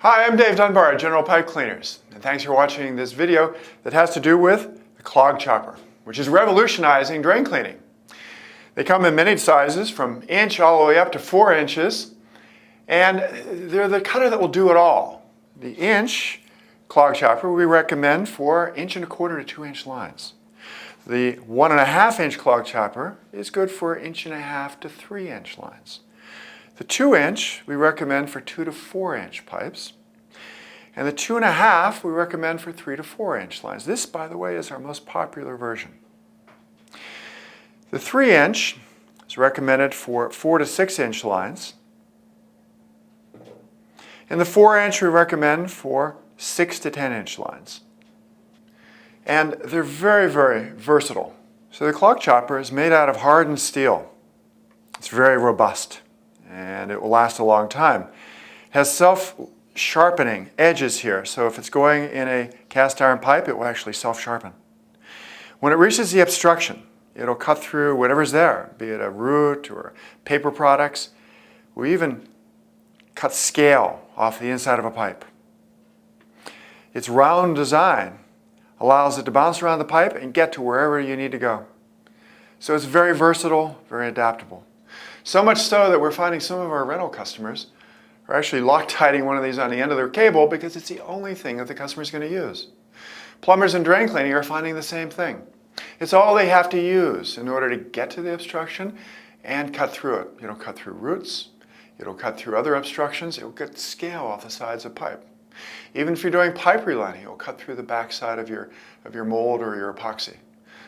Hi, I'm Dave Dunbar at General Pipe Cleaners, and thanks for watching this video that has to do with the ClogChopper, which is revolutionizing drain cleaning. They come in many sizes, from inch all the way up to 4 inches, and they're the cutter that will do it all. The inch ClogChopper we recommend for 1.25 to 2 inch lines. The 1.5 inch ClogChopper is good for 1.5 to 3 inch lines. The 2 inch we recommend for 2 to 4 inch pipes. And the 2.5 we recommend for 3 to 4 inch lines. This, by the way, is our most popular version. The 3 inch is recommended for 4 to 6 inch lines. And the 4 inch we recommend for 6 to 10 inch lines. And they're very, very versatile. So the ClogChopper is made out of hardened steel. It's very robust, and it will last a long time. It has self-sharpening edges here, so if it's going in a cast iron pipe, it will actually self-sharpen. When it reaches the obstruction, it'll cut through whatever's there, be it a root or paper products. We even cut scale off the inside of a pipe. Its round design allows it to bounce around the pipe and get to wherever you need to go. So it's very versatile, very adaptable. So much so that we're finding some of our rental customers are actually Loctiting one of these on the end of their cable because it's the only thing that the customer is going to use. Plumbers and drain cleaning are finding the same thing. It's all they have to use in order to get to the obstruction and cut through it. It'll cut through roots, it'll cut through other obstructions, it'll get scale off the sides of pipe. Even if you're doing pipe relining, it'll cut through the back side of your mold or your epoxy.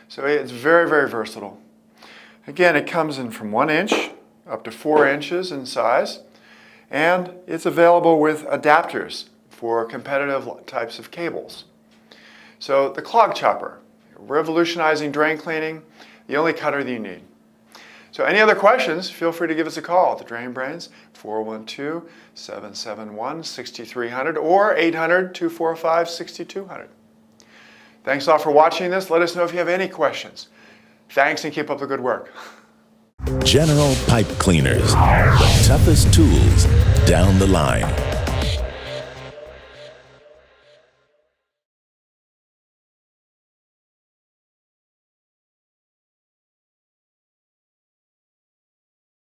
So it's very, very versatile. Again, it comes in from 1 inch up to 4 inches in size, and it's available with adapters for competitive types of cables. So the ClogChopper, revolutionizing drain cleaning, the only cutter that you need. So any other questions, feel free to give us a call at the Drain Brains, 412-771-6300 or 800-245-6200. Thanks a lot for watching this. Let us know if you have any questions. Thanks, and keep up the good work. General Pipe Cleaners, the toughest tools down the line.